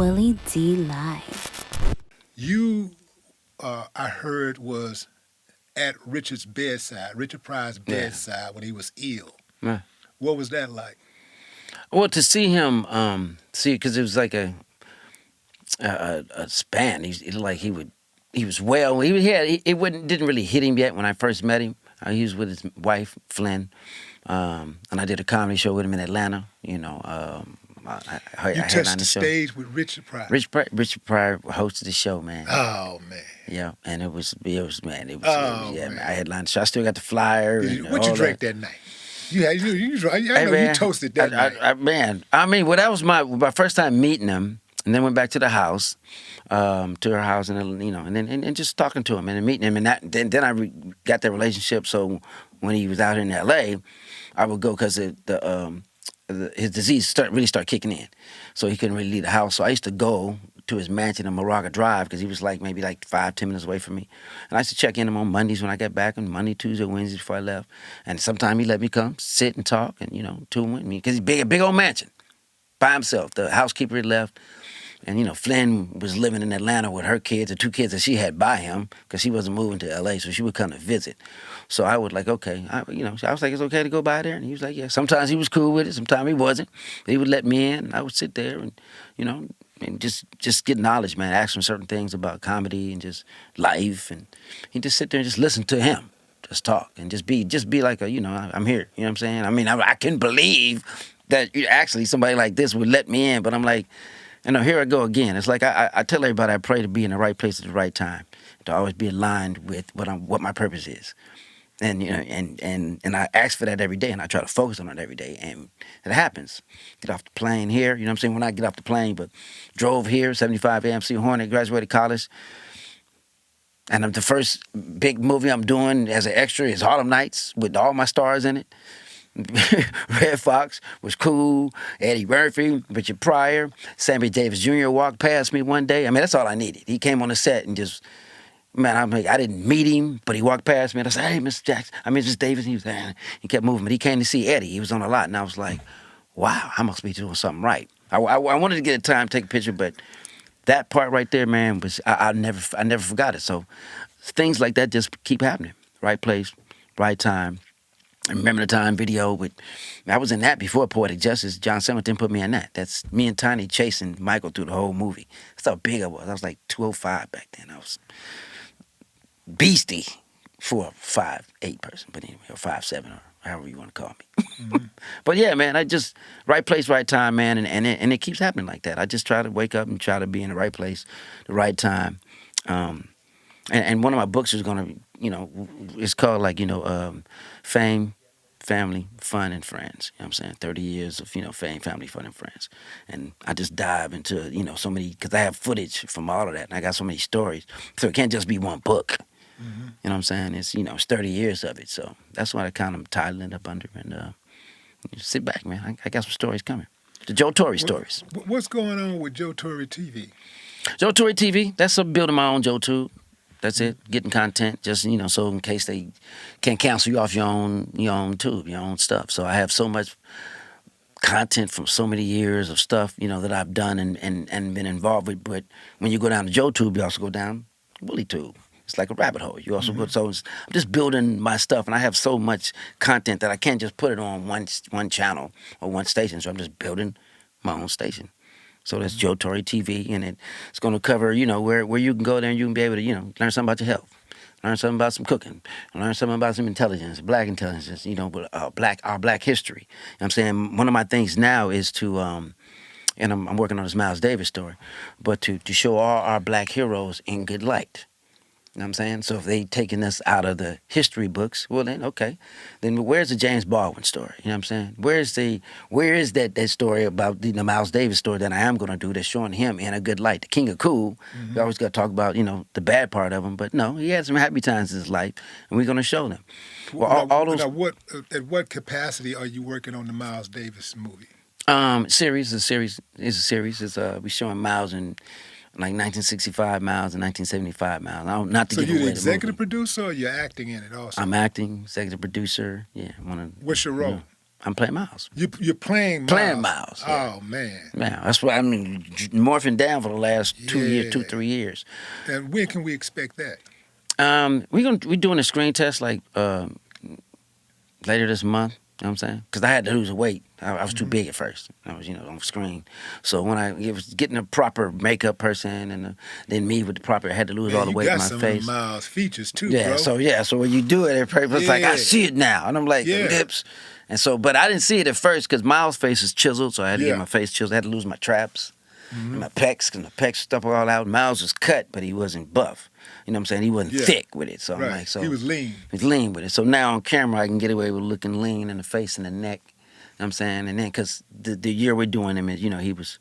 Willie D Live. You, I heard, was at Richard Pryor's Yeah. bedside when he was ill. Yeah. What was that like? Well, to see him, because it was like a span. He looked like he was well. Didn't really hit him yet when I first met him. He was with his wife Flynn, and I did a comedy show with him in Atlanta. You touched the stage with Richard Pryor. Richard Pryor hosted the show, man. Oh man. Yeah, and it was man. Oh, man. man. I headlined the show. I still got the flyer. What you drank that night? I know you toasted that night. I mean, well, that was my first time meeting him, and then went back to the house, to her house, and and just talking to him and then meeting him, and then I got that relationship. So when he was out in L.A., I would go because his disease really started kicking in, so he couldn't really leave the house. So I used to go to his mansion in Moraga Drive because he was maybe 5-10 minutes away from me, and I used to check in him on Mondays when I got back, on Monday, Tuesday, Wednesday before I left, and sometimes he let me come sit and talk and tune with me because he's a big old mansion by himself. The housekeeper had left. And, Flynn was living in Atlanta with her kids, the 2 kids that she had by him, because she wasn't moving to L.A., so she would come to visit. So I would okay. I was like, it's okay to go by there? And he was like, yeah. Sometimes he was cool with it. Sometimes he wasn't. But he would let me in, and I would sit there and, and just get knowledge, man. Ask him certain things about comedy and just life. And he'd just sit there and just listen to him, just talk, and just be like I'm here. You know what I'm saying? I mean, I couldn't believe that actually somebody like this would let me in, but I'm like, here I go again. It's like I tell everybody I pray to be in the right place at the right time, to always be aligned with what my purpose is, and and I ask for that every day, and I try to focus on it every day, and it happens. Get off the plane here, you know what I'm saying? When I get off the plane, but drove here, 75 AMC Hornet, graduated college, and the first big movie I'm doing as an extra is Harlem Nights with all my stars in it. Red Fox was cool. Eddie Murphy, Richard Pryor, Sammy Davis Jr. walked past me one day. I mean, that's all I needed. He came on the set and just, man, I didn't meet him, but he walked past me and I said, hey, Mr. Jackson, Mr. Davis. And he was there. He kept moving, but he came to see Eddie. He was on a lot, and I was like, wow, I must be doing something right. I wanted to get a time, take a picture, but that part right there, man, was I never forgot it. So things like that just keep happening. Right place, right time. I remember the time video I was in that before Poetic Justice. John Singleton put me in that. That's me and Tiny chasing Michael through the whole movie. That's how big I was. I was like 205 back then. I was beastie for a 5'8" person, but anyway, or 5'7", or however you want to call me. Mm-hmm. But yeah, man, I just, right place, right time, man, and it keeps happening like that. I just try to wake up and try to be in the right place, the right time. And one of my books is going to, it's called Fame, Family, Fun, and Friends. You know what I'm saying? 30 years of, fame, family, fun, and friends. And I just dive into, so many, because I have footage from all of that, and I got so many stories. So it can't just be one book. Mm-hmm. You know what I'm saying? It's, it's 30 years of it. So that's what I kind of titled it up under. And sit back, man. I got some stories coming. The Joe Torry stories. What's going on with Joe Torry TV? Joe Torry TV, that's building my own JoeTube. That's it. Getting content, just so in case they can't cancel you off your own tube, your own stuff. So I have so much content from so many years of stuff, that I've done and been involved with. But when you go down to JoeTube, you also go down WillieTube. It's like a rabbit hole. You also go. So I'm just building my stuff, and I have so much content that I can't just put it on one channel or one station. So I'm just building my own station. So that's Joe Torry TV, and it's going to cover, where you can go there and you can be able to, learn something about your health, learn something about some cooking, learn something about some intelligence, black intelligence, our black history. You know what I'm saying? One of my things now is to, and I'm working on this Miles Davis story, but to show all our black heroes in good light. You know what I'm saying? So if they taking us out of the history books, well then, okay. Then where's the James Baldwin story? You know what I'm saying? Where is that story about the Miles Davis story that I am going to do that's showing him in a good light? The King of Cool. Mm-hmm. We always got to talk about, the bad part of him. But no, he had some happy times in his life, and we're going to show them. Well, all those. Now, at what capacity are you working on the Miles Davis movie? Series. It's we showing Miles in 1965 Miles and 1975 Miles. Not to so give you're away the executive producer, or you're acting in it also? I'm acting, executive producer. Yeah. What's your role? I'm playing Miles. You're playing Miles. Playing Miles. Yeah. Oh man. Yeah, that's why I'm morphing down for the last 3 years. And when can we expect that? We're doing a screen test like later this month. You know what I'm saying? Because I had to lose weight. I was too big at first. I was, on screen. So when it was getting a proper makeup person and then me with the proper, I had to lose all the weight in my face. You got some of Miles features too, yeah, bro. So when you do it, it's like, I see it now. And I'm like, lips. And so, but I didn't see it at first because Miles' face is chiseled, so I had to get my face chiseled. I had to lose my traps and my pecs, because my pecs stuff all out. Miles was cut, but he wasn't buff. You know what I'm saying? He wasn't thick with it. So I'm like, he was lean. He's lean with it. So now on camera, I can get away with looking lean in the face and the neck. You know what I'm saying? And then, because the year we're doing him is, he was,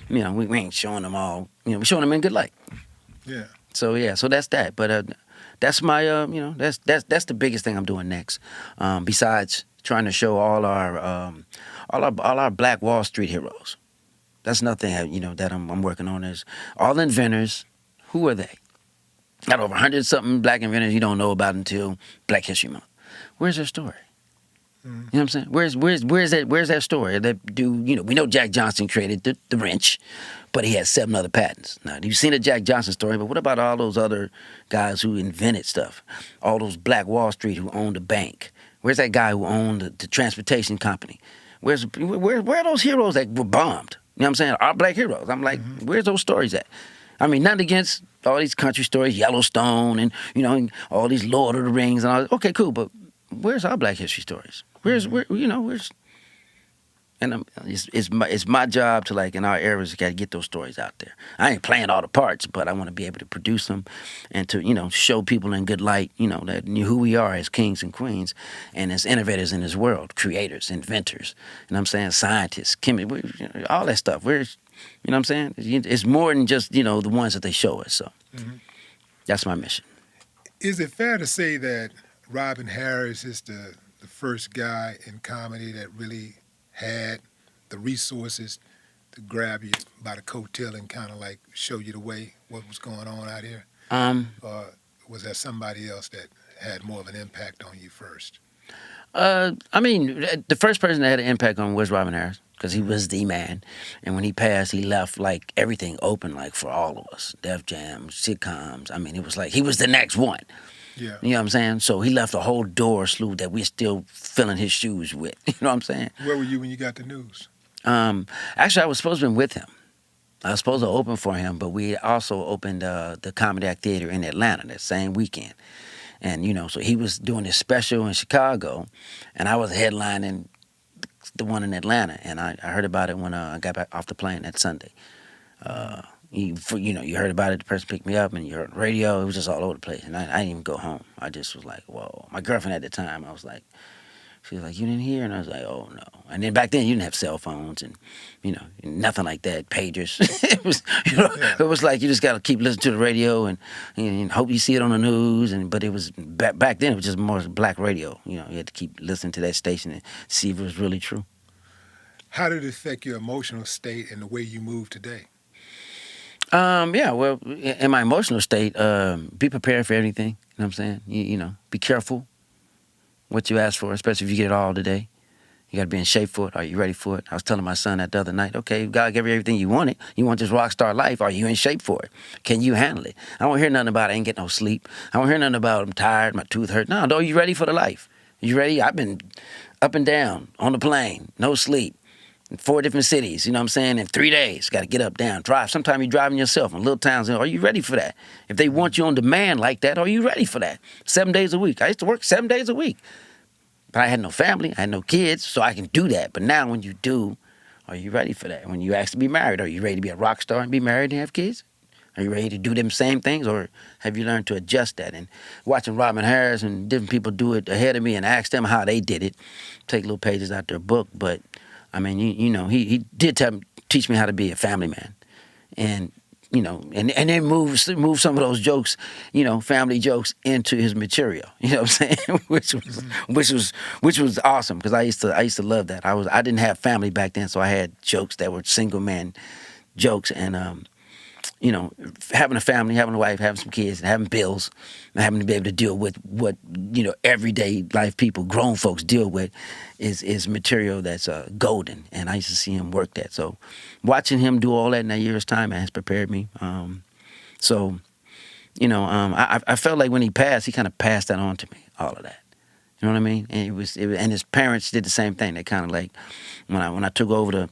we ain't showing him all, we're showing him in good light. Yeah. So, so that's that. But that's my, that's the biggest thing I'm doing next. Besides trying to show all our Black Wall Street heroes. That's another thing, that I'm working on is all the inventors. Who are they? Got over 100-something black inventors you don't know about until Black History Month. Where's their story? You know what I'm saying? Where's that story? That dude, we know Jack Johnson created the wrench, but he had 7 other patents. Now, you've seen the Jack Johnson story, but what about all those other guys who invented stuff? All those Black Wall Street who owned a bank. Where's that guy who owned the transportation company? Where are those heroes that were bombed? You know what I'm saying? Our black heroes. I'm like, where's those stories at? I mean, nothing against all these country stories, Yellowstone, and and all these Lord of the Rings and all that. Okay, cool, but where's our Black history stories? Where's and it's my job to, like, in our areas, got to get those stories out there. I ain't playing all the parts, but I want to be able to produce them and to show people in good light, that who we are as kings and queens and as innovators in this world, creators, inventors. You know what I'm saying? Scientists, chemists, all that stuff. You know what I'm saying? It's more than just the ones that they show us. So that's my mission. Is it fair to say that Robin Harris is the first guy in comedy that really had the resources to grab you by the coattail and kind of like show you the way, what was going on out here? Or was there somebody else that had more of an impact on you first? I mean, the first person that had an impact on was Robin Harris, because he was the man. And when he passed, he left like everything open, like for all of us. Def Jam, sitcoms. I mean, it was like he was the next one. Yeah. You know what I'm saying? So he left a whole door slew that we're still filling his shoes with. You know what I'm saying? Where were you when you got the news? Actually, I was supposed to have been with him. I was supposed to open for him, but we also opened the Comedy Act Theater in Atlanta that same weekend. And, so he was doing this special in Chicago, and I was headlining the one in Atlanta. And I heard about it when I got back off the plane that Sunday. You heard about it, the person picked me up, and you heard radio. It was just all over the place. And I didn't even go home. I just was like, whoa. My girlfriend at the time, she was like, you didn't hear? And I was like, oh, no. And then back then, you didn't have cell phones and, nothing like that, pagers. It was, It was like you just got to keep listening to the radio and hope you see it on the news. But it was, back then, it was just more black radio. You had to keep listening to that station and see if it was really true. How did it affect your emotional state and the way you move today? Well, in my emotional state, be prepared for everything. You know what I'm saying? Be careful what you ask for, especially if you get it all today. You got to be in shape for it. Are you ready for it? I was telling my son that the other night, okay, God gave you everything you wanted. You want this rock star life. Are you in shape for it? Can you handle it? I don't hear nothing about I ain't getting no sleep. I don't hear nothing about I'm tired, my tooth hurt. No, are you ready for the life? You ready? I've been up and down on the plane, no sleep. In 4 different cities, you know what I'm saying, in 3 days. Got to get up, down, drive. Sometimes you're driving yourself in little towns. Are you ready for that? If they want you on demand like that, are you ready for that? 7 days a week. I used to work 7 days a week. But I had no family. I had no kids, so I can do that. But now when you do, are you ready for that? When you ask to be married, are you ready to be a rock star and be married and have kids? Are you ready to do them same things, or have you learned to adjust that? And watching Robin Harris and different people do it ahead of me and ask them how they did it, take little pages out their book, but I mean, he did teach me how to be a family man, and and then move some of those jokes, family jokes into his material. You know what I'm saying? which was awesome, because I used to love that. I didn't have family back then, so I had jokes that were single man jokes, and you know, having a family, having a wife, having some kids, and having bills, and having to be able to deal with what, you know, everyday life people, grown folks deal with, is material that's golden. And I used to see him work that. So watching him do all that in a year's time has prepared me. So, you know, I felt like when he passed, he kind of passed that on to me, all of that. You know what I mean? And and his parents did the same thing. They kind of like, when I took over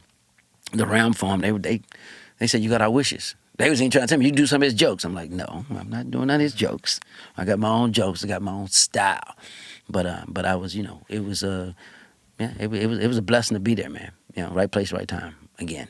the realm for him, they said, you got our wishes. They was even trying to tell me, you do some of his jokes. I'm like, no, I'm not doing none of his jokes. I got my own jokes. I got my own style. But I was, you know, it was it was a blessing to be there, man. You know, right place, right time again.